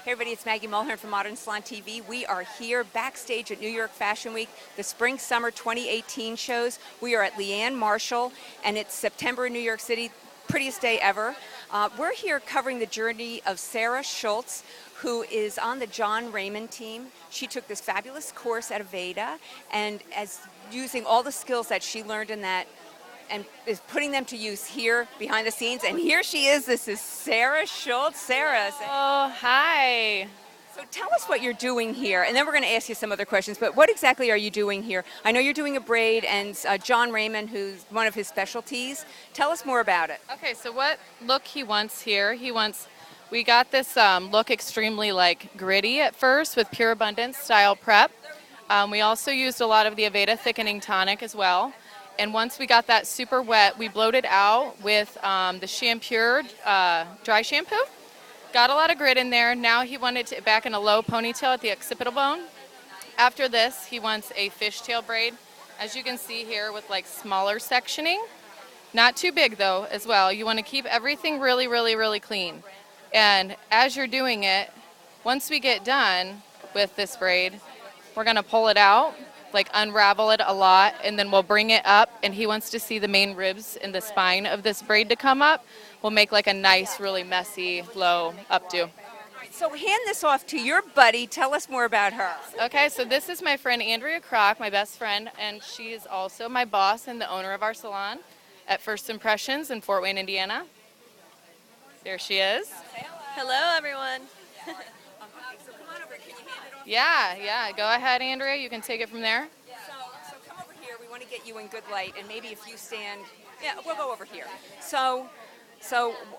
Hey everybody, it's Maggie Mulhern from Modern Salon TV. We are here backstage at New York Fashion Week, the Spring Summer 2018 shows. We are at Leanne Marshall, and it's September in New York City, prettiest day ever. We're here covering the journey of Sarah Shultz, who is on the John Raymond team. She took this fabulous course at Aveda, and as using all the skills that she learned in that, and is putting them to use here behind the scenes. And here she is. This is Sarah Shultz. Sarah. Oh, hi. So tell us what you're doing here, and then we're going to ask you some other questions, but what exactly are you doing here? I know you're doing a braid, and John Raymond, who's one of his specialties. Tell us more about it. Okay, so what look he wants here, we got this look extremely gritty at first with Pure Abundance style prep. We also used a lot of the Aveda thickening tonic as well. And once we got that super wet, we blowed it out with the Shampure dry shampoo. Got a lot of grit in there. Now he wanted it back in a low ponytail at the occipital bone. After this, he wants a fishtail braid, as you can see here, with smaller sectioning. Not too big though, as well. You want to keep everything really, really, really clean. And as you're doing it, once we get done with this braid, we're going to pull it out, unravel it a lot, and then we'll bring it up, and he wants to see the main ribs in the spine of this braid to come up. We'll make a nice, really messy, low updo. So hand this off to your buddy. Tell us more about her. Okay, so this is my friend Andrea Kroc, my best friend, and she is also my boss and the owner of our salon at First Impressions in Fort Wayne, Indiana. There she is. Hello, everyone. Yeah, go ahead, Andrea. You can take it from there. So come over here. We want to get you in good light, and maybe if you stand, we'll go over here. So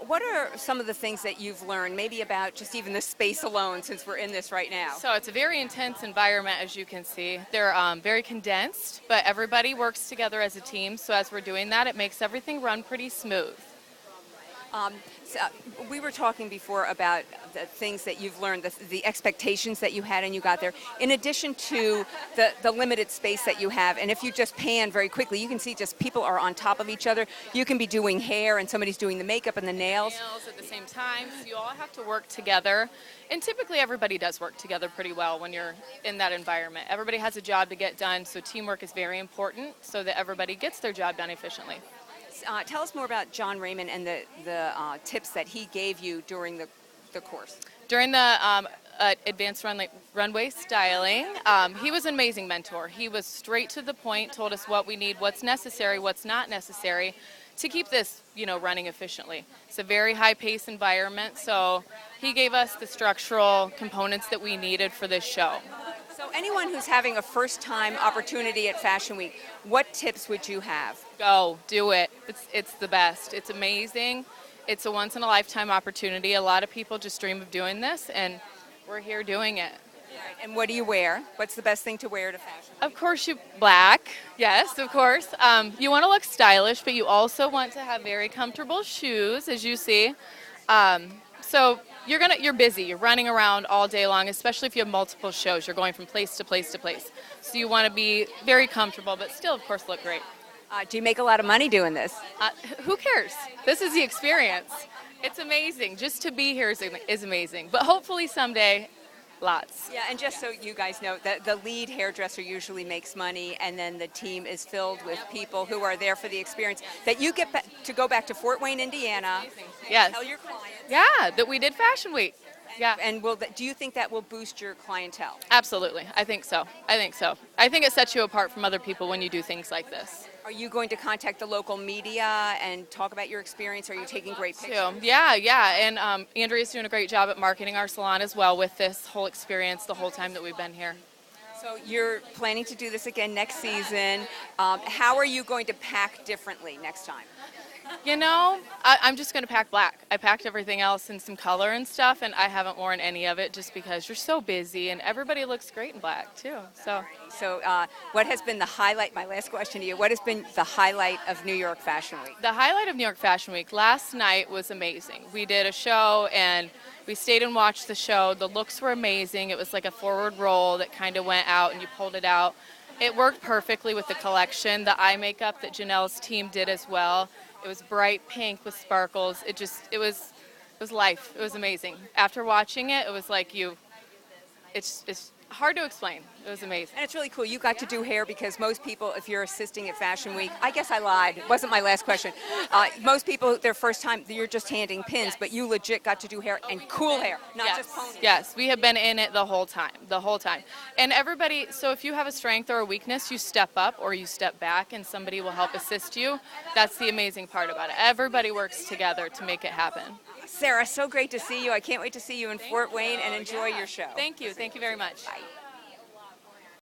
what are some of the things that you've learned, maybe about just even the space alone, since we're in this right now? So it's a very intense environment, as you can see. They're very condensed, but everybody works together as a team. So as we're doing that, it makes everything run pretty smooth. So we were talking before about the things that you've learned, the expectations that you had and you got there, in addition to the limited space that you have. And if you just pan very quickly, you can see just people are on top of each other. You can be doing hair and somebody's doing the makeup and the nails. At the same time, so you all have to work together. And typically everybody does work together pretty well when you're in that environment. Everybody has a job to get done, so teamwork is very important so that everybody gets their job done efficiently. Tell us more about John Raymond and the tips that he gave you during the course. During the advanced runway styling, he was an amazing mentor. He was straight to the point, told us what we need, what's necessary, what's not necessary to keep this, running efficiently. It's a very high-paced environment, so he gave us the structural components that we needed for this show. So anyone who's having a first-time opportunity at Fashion Week, what tips would you have? Go, do it. It's the best. It's amazing. It's a once-in-a-lifetime opportunity. A lot of people just dream of doing this, and we're here doing it. Right. And what do you wear? What's the best thing to wear to fashion? Of course, black. Yes, of course. You want to look stylish, but you also want to have very comfortable shoes, as you see. So you're busy. You're running around all day long, especially if you have multiple shows. You're going from place to place to place. So you want to be very comfortable, but still, of course, look great. Do you make a lot of money doing this? Who cares? This is the experience. It's amazing. Just to be here is amazing. But hopefully someday, lots. Yeah, and just so you guys know, the lead hairdresser usually makes money, and then the team is filled with people who are there for the experience. That you get to go back to Fort Wayne, Indiana. Yes. Tell your clients. Yeah, that we did Fashion Week. Yeah. And do you think that will boost your clientele? Absolutely. I think so. I think it sets you apart from other people when you do things like this. Are you going to contact the local media and talk about your experience? Are you taking great pictures? Yeah. And Andrea's doing a great job at marketing our salon as well with this whole experience the whole time that we've been here. So you're planning to do this again next season. How are you going to pack differently next time? I'm just going to pack black. I packed everything else in some color and stuff, and I haven't worn any of it just because you're so busy, and everybody looks great in black, too. So what has been the highlight, my last question to you, what has been the highlight of New York Fashion Week? The highlight of New York Fashion Week last night was amazing. We did a show, and we stayed and watched the show. The looks were amazing. It was like a forward roll that kind of went out, and you pulled it out. It worked perfectly with the collection. The eye makeup that Janelle's team did as well. It was bright pink with sparkles. It was It was life. It was amazing. After watching it, it was like it's hard to explain. It was amazing. And it's really cool. You got to do hair because most people, if you're assisting at Fashion Week, I guess I lied. It wasn't my last question. Most people, their first time, you're just handing pins, but you legit got to do hair and cool hair, not Yes. just ponies. Yes, we have been in it the whole time. And everybody, so if you have a strength or a weakness, you step up or you step back and somebody will help assist you. That's the amazing part about it. Everybody works together to make it happen. Sarah, so great to see you. I can't wait to see you in Fort Wayne and enjoy your show. Thank you. Thank you very much. Bye.